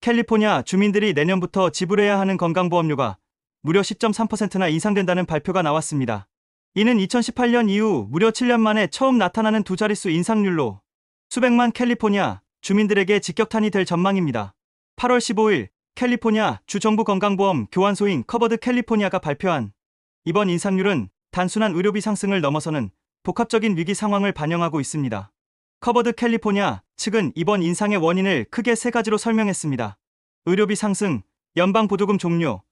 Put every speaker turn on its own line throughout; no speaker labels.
캘리포니아 주민들이 내년부터 지불해야 하는 건강보험료가 무려 10.3%나 인상된다는 발표가 나왔습니다. 이는 2018년 이후 무려 7년 만에 처음 나타나는 두 자릿수 인상률로 수백만 캘리포니아 주민들에게 직격탄이 될 전망입니다. 8월 15일 캘리포니아 주정부 건강보험 교환소인 커버드 캘리포니아가 발표한 이번 인상률은 단순한 의료비 상승을 넘어서는 복합적인 위기 상황을 반영하고 있습니다. 커버드 캘리포니아 측은 이번 인상의 원인을 크게 세 가지로 설명했습니다. 의료비 상승, 연방보조금 종료,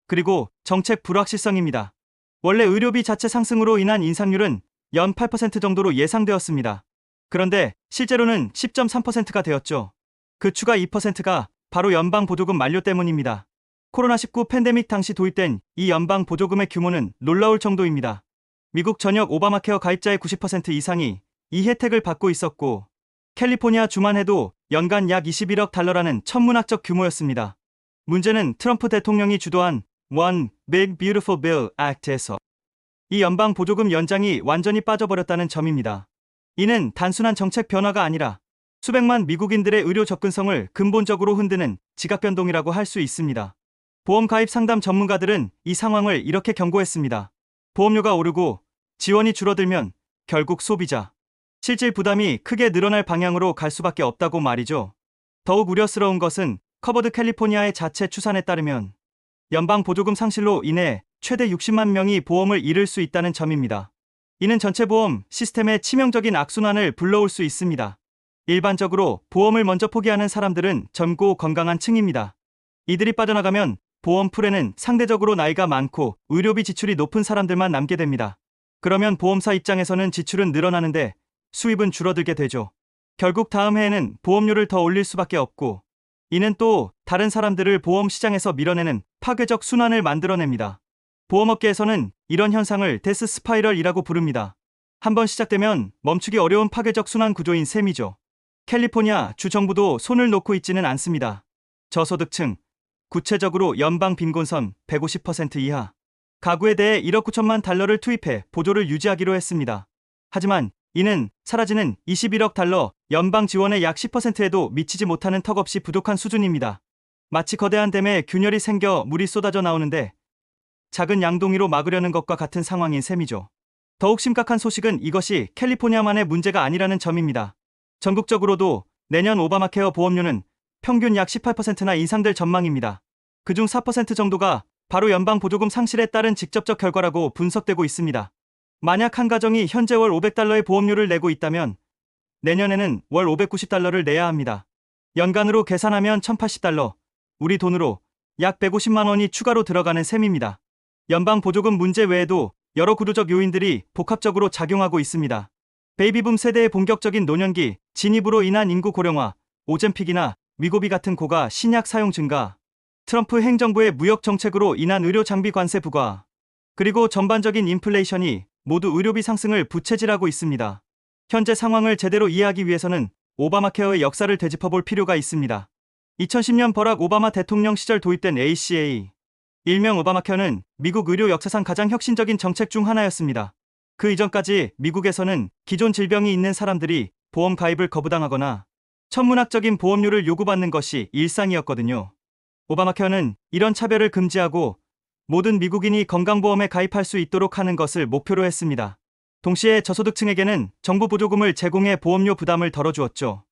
그리고 정책 불확실성입니다. 원래 의료비 자체 상승으로 인한 인상률은 연 8% 정도로 예상되었습니다. 그런데 실제로는 10.3%가 되었죠. 그 추가 2%가 바로 연방보조금 만료 때문입니다. 코로나19 팬데믹 당시 도입된 이 연방보조금의 규모는 놀라울 정도입니다. 미국 전역 오바마케어 가입자의 90% 이상이 이 혜택을 받고 있었고 캘리포니아 주만 해도 연간 약 21억 달러라는 천문학적 규모였습니다. 문제는 트럼프 대통령이 주도한 One Big Beautiful Bill Act에서 이 연방 보조금 연장이 완전히 빠져버렸다는 점입니다. 이는 단순한 정책 변화가 아니라 수백만 미국인들의 의료 접근성을 근본적으로 흔드는 지각 변동이라고 할 수 있습니다. 보험 가입 상담 전문가들은 이 상황을 이렇게 경고했습니다. 보험료가 오르고 지원이 줄어들면 결국 소비자 실질 부담이 크게 늘어날 방향으로 갈 수밖에 없다고 말이죠. 더욱 우려스러운 것은 커버드 캘리포니아의 자체 추산에 따르면 연방 보조금 상실로 인해 최대 60만 명이 보험을 잃을 수 있다는 점입니다. 이는 전체 보험 시스템의 치명적인 악순환을 불러올 수 있습니다. 일반적으로 보험을 먼저 포기하는 사람들은 젊고 건강한 층입니다. 이들이 빠져나가면 보험풀에는 상대적으로 나이가 많고 의료비 지출이 높은 사람들만 남게 됩니다. 그러면 보험사 입장에서는 지출은 늘어나는데 수입은 줄어들게 되죠. 결국 다음 해에는 보험료를 더 올릴 수밖에 없고 이는 또 다른 사람들을 보험 시장에서 밀어내는 파괴적 순환을 만들어냅니다. 보험업계에서는 이런 현상을 데스 스파이럴이라고 부릅니다. 한번 시작되면 멈추기 어려운 파괴적 순환 구조인 셈이죠. 캘리포니아 주 정부도 손을 놓고 있지는 않습니다. 저소득층, 구체적으로 연방 빈곤선 150% 이하 가구에 대해 1억 9천만 달러를 투입해 보조를 유지하기로 했습니다. 하지만 이는 사라지는 21억 달러 연방 지원의 약 10%에도 미치지 못하는 턱없이 부족한 수준입니다. 마치 거대한 댐에 균열이 생겨 물이 쏟아져 나오는데 작은 양동이로 막으려는 것과 같은 상황인 셈이죠. 더욱 심각한 소식은 이것이 캘리포니아만의 문제가 아니라는 점입니다. 전국적으로도 내년 오바마케어 보험료는 평균 약 18%나 인상될 전망입니다. 그중 4% 정도가 바로 연방 보조금 상실에 따른 직접적 결과라고 분석되고 있습니다. 만약 한 가정이 현재 월 500달러의 보험료를 내고 있다면 내년에는 월 590달러를 내야 합니다. 연간으로 계산하면 1080달러, 우리 돈으로 약 150만 원이 추가로 들어가는 셈입니다. 연방 보조금 문제 외에도 여러 구조적 요인들이 복합적으로 작용하고 있습니다. 베이비붐 세대의 본격적인 노년기, 진입으로 인한 인구 고령화, 오젬픽이나 위고비 같은 고가 신약 사용 증가, 트럼프 행정부의 무역 정책으로 인한 의료 장비 관세 부과, 그리고 전반적인 인플레이션이 모두 의료비 상승을 부채질하고 있습니다. 현재 상황을 제대로 이해하기 위해서는 오바마케어의 역사를 되짚어볼 필요가 있습니다. 2010년 버락 오바마 대통령 시절 도입된 ACA, 일명 오바마케어는 미국 의료 역사상 가장 혁신적인 정책 중 하나였습니다. 그 이전까지 미국에서는 기존 질병이 있는 사람들이 보험 가입을 거부당하거나 천문학적인 보험료를 요구받는 것이 일상이었거든요. 오바마케어는 이런 차별을 금지하고 모든 미국인이 건강보험에 가입할 수 있도록 하는 것을 목표로 했습니다. 동시에 저소득층에게는 정부 보조금을 제공해 보험료 부담을 덜어주었죠.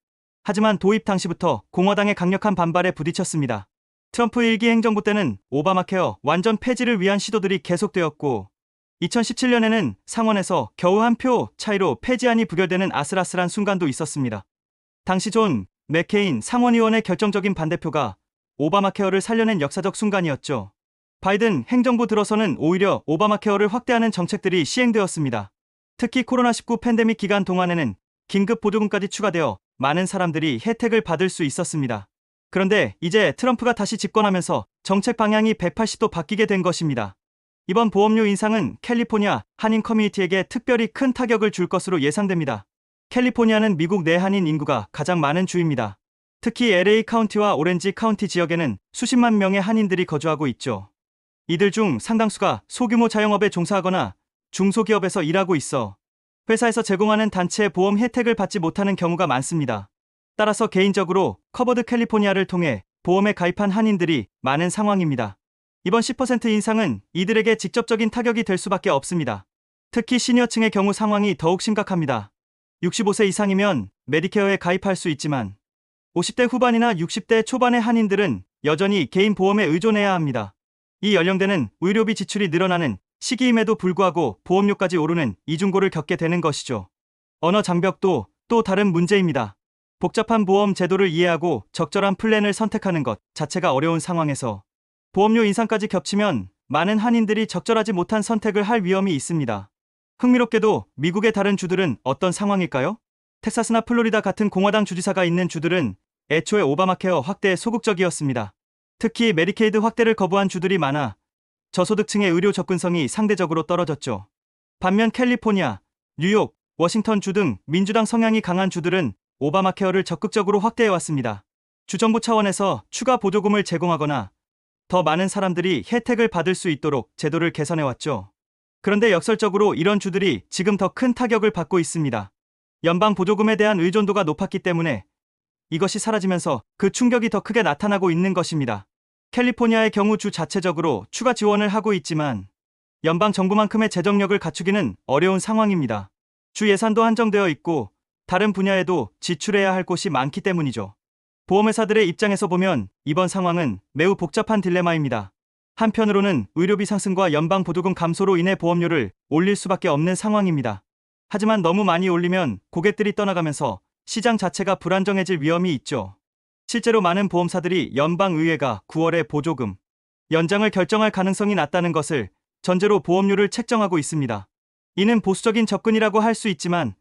하지만 도입 당시부터 공화당의 강력한 반발에 부딪혔습니다. 트럼프 1기 행정부 때는 오바마케어 완전 폐지를 위한 시도들이 계속되었고 2017년에는 상원에서 겨우 한 표 차이로 폐지안이 부결되는 아슬아슬한 순간도 있었습니다. 당시 존 맥케인 상원의원의 결정적인 반대표가 오바마케어를 살려낸 역사적 순간이었죠. 바이든 행정부 들어서는 오히려 오바마케어를 확대하는 정책들이 시행되었습니다. 특히 코로나19 팬데믹 기간 동안에는 긴급 보조금까지 추가되어 많은 사람들이 혜택을 받을 수 있었습니다. 그런데 이제 트럼프가 다시 집권하면서 정책 방향이 180도 바뀌게 된 것입니다. 이번 보험료 인상은 캘리포니아 한인 커뮤니티에게 특별히 큰 타격을 줄 것으로 예상됩니다. 캘리포니아는 미국 내 한인 인구가 가장 많은 주입니다. 특히 LA 카운티와 오렌지 카운티 지역에는 수십만 명의 한인들이 거주하고 있죠. 이들 중 상당수가 소규모 자영업에 종사하거나 중소기업에서 일하고 있어 회사에서 제공하는 단체 보험 혜택을 받지 못하는 경우가 많습니다. 따라서 개인적으로 커버드 캘리포니아를 통해 보험에 가입한 한인들이 많은 상황입니다. 이번 10% 인상은 이들에게 직접적인 타격이 될 수밖에 없습니다. 특히 시니어층의 경우 상황이 더욱 심각합니다. 65세 이상이면 메디케어에 가입할 수 있지만 50대 후반이나 60대 초반의 한인들은 여전히 개인 보험에 의존해야 합니다. 이 연령대는 의료비 지출이 늘어나는 시기임에도 불구하고 보험료까지 오르는 이중고를 겪게 되는 것이죠. 언어 장벽도 또 다른 문제입니다. 복잡한 보험 제도를 이해하고 적절한 플랜을 선택하는 것 자체가 어려운 상황에서 보험료 인상까지 겹치면 많은 한인들이 적절하지 못한 선택을 할 위험이 있습니다. 흥미롭게도 미국의 다른 주들은 어떤 상황일까요? 텍사스나 플로리다 같은 공화당 주지사가 있는 주들은 애초에 오바마케어 확대에 소극적이었습니다. 특히 메디케이드 확대를 거부한 주들이 많아 저소득층의 의료 접근성이 상대적으로 떨어졌죠. 반면 캘리포니아, 뉴욕, 워싱턴 주 등 민주당 성향이 강한 주들은 오바마케어를 적극적으로 확대해왔습니다. 주정부 차원에서 추가 보조금을 제공하거나 더 많은 사람들이 혜택을 받을 수 있도록 제도를 개선해왔죠. 그런데 역설적으로 이런 주들이 지금 더 큰 타격을 받고 있습니다. 연방 보조금에 대한 의존도가 높았기 때문에 이것이 사라지면서 그 충격이 더 크게 나타나고 있는 것입니다. 캘리포니아의 경우 주 자체적으로 추가 지원을 하고 있지만 연방 정부만큼의 재정력을 갖추기는 어려운 상황입니다. 주 예산도 한정되어 있고 다른 분야에도 지출해야 할 곳이 많기 때문이죠. 보험회사들의 입장에서 보면 이번 상황은 매우 복잡한 딜레마입니다. 한편으로는 의료비 상승과 연방 보조금 감소로 인해 보험료를 올릴 수밖에 없는 상황입니다. 하지만 너무 많이 올리면 고객들이 떠나가면서 시장 자체가 불안정해질 위험이 있죠. 실제로 많은 보험사들이 연방의회가 9월에 보조금 연장을 결정할 가능성이 낮다는 것을 전제로 보험료를 책정하고 있습니다. 이는 보수적인 접근이라고 할 수 있지만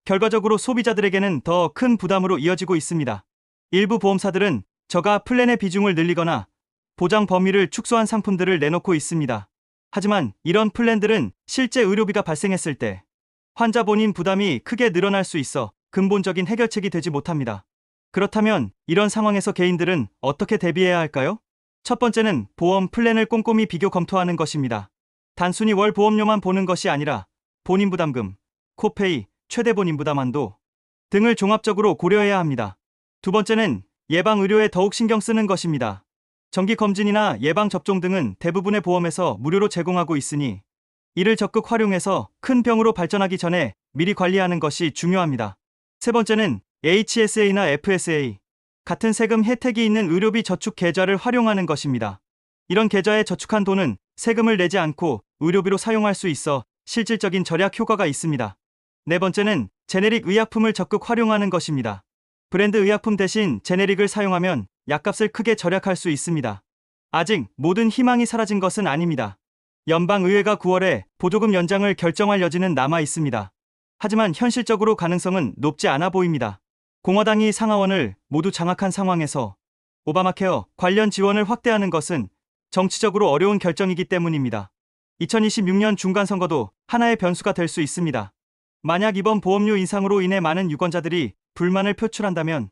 결과적으로 소비자들에게는 더 큰 부담으로 이어지고 있습니다. 일부 보험사들은 저가 플랜의 비중을 늘리거나 보장 범위를 축소한 상품들을 내놓고 있습니다. 하지만 이런 플랜들은 실제 의료비가 발생했을 때 환자 본인 부담이 크게 늘어날 수 있어 근본적인 해결책이 되지 못합니다. 그렇다면 이런 상황에서 개인들은 어떻게 대비해야 할까요? 첫 번째는 보험 플랜을 꼼꼼히 비교 검토하는 것입니다. 단순히 월 보험료만 보는 것이 아니라 본인 부담금, 코페이, 최대 본인 부담 한도 등을 종합적으로 고려해야 합니다. 두 번째는 예방 의료에 더욱 신경 쓰는 것입니다. 정기 검진이나 예방 접종 등은 대부분의 보험에서 무료로 제공하고 있으니 이를 적극 활용해서 큰 병으로 발전하기 전에 미리 관리하는 것이 중요합니다. 세 번째는 HSA나 FSA 같은 세금 혜택이 있는 의료비 저축 계좌를 활용하는 것입니다. 이런 계좌에 저축한 돈은 세금을 내지 않고 의료비로 사용할 수 있어 실질적인 절약 효과가 있습니다. 네 번째는 제네릭 의약품을 적극 활용하는 것입니다. 브랜드 의약품 대신 제네릭을 사용하면 약값을 크게 절약할 수 있습니다. 아직 모든 희망이 사라진 것은 아닙니다. 연방의회가 9월에 보조금 연장을 결정할 여지는 남아 있습니다. 하지만 현실적으로 가능성은 높지 않아 보입니다. 공화당이 상하원을 모두 장악한 상황에서 오바마케어 관련 지원을 확대하는 것은 정치적으로 어려운 결정이기 때문입니다. 2026년 중간선거도 하나의 변수가 될 수 있습니다. 만약 이번 보험료 인상으로 인해 많은 유권자들이 불만을 표출한다면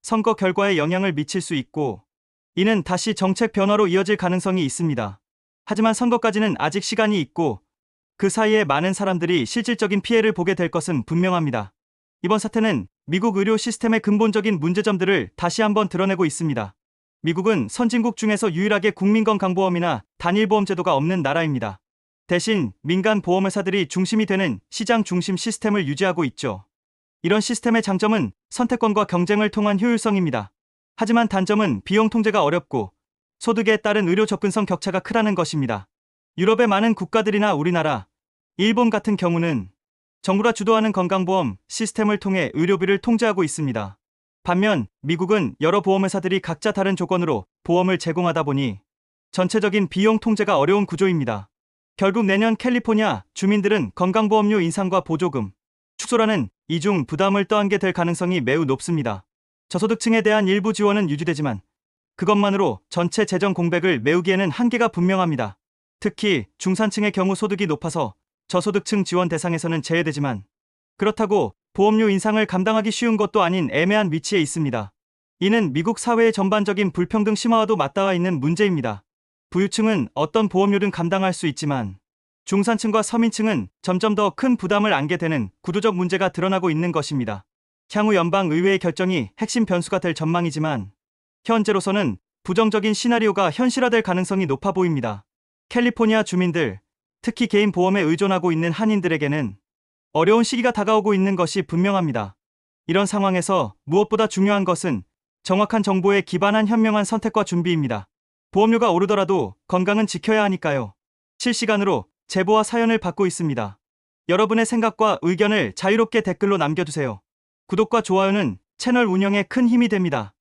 선거 결과에 영향을 미칠 수 있고 이는 다시 정책 변화로 이어질 가능성이 있습니다. 하지만 선거까지는 아직 시간이 있고 그 사이에 많은 사람들이 실질적인 피해를 보게 될 것은 분명합니다. 이번 사태는 미국 의료 시스템의 근본적인 문제점들을 다시 한번 드러내고 있습니다. 미국은 선진국 중에서 유일하게 국민건강보험이나 단일보험 제도가 없는 나라입니다. 대신 민간 보험회사들이 중심이 되는 시장 중심 시스템을 유지하고 있죠. 이런 시스템의 장점은 선택권과 경쟁을 통한 효율성입니다. 하지만 단점은 비용 통제가 어렵고 소득에 따른 의료 접근성 격차가 크다는 것입니다. 유럽의 많은 국가들이나 우리나라, 일본 같은 경우는 정부가 주도하는 건강보험 시스템을 통해 의료비를 통제하고 있습니다. 반면 미국은 여러 보험회사들이 각자 다른 조건으로 보험을 제공하다 보니 전체적인 비용 통제가 어려운 구조입니다. 결국 내년 캘리포니아 주민들은 건강보험료 인상과 보조금 축소라는 이중 부담을 떠안게 될 가능성이 매우 높습니다. 저소득층에 대한 일부 지원은 유지되지만 그것만으로 전체 재정 공백을 메우기에는 한계가 분명합니다. 특히 중산층의 경우 소득이 높아서 저소득층 지원 대상에서는 제외되지만 그렇다고 보험료 인상을 감당하기 쉬운 것도 아닌 애매한 위치에 있습니다. 이는 미국 사회의 전반적인 불평등 심화와도 맞닿아 있는 문제입니다. 부유층은 어떤 보험료든 감당할 수 있지만 중산층과 서민층은 점점 더 큰 부담을 안게 되는 구조적 문제가 드러나고 있는 것입니다. 향후 연방의회의 결정이 핵심 변수가 될 전망이지만 현재로서는 부정적인 시나리오가 현실화될 가능성이 높아 보입니다. 캘리포니아 주민들, 특히 개인 보험에 의존하고 있는 한인들에게는 어려운 시기가 다가오고 있는 것이 분명합니다. 이런 상황에서 무엇보다 중요한 것은 정확한 정보에 기반한 현명한 선택과 준비입니다. 보험료가 오르더라도 건강은 지켜야 하니까요. 실시간으로 제보와 사연을 받고 있습니다. 여러분의 생각과 의견을 자유롭게 댓글로 남겨주세요. 구독과 좋아요는 채널 운영에 큰 힘이 됩니다.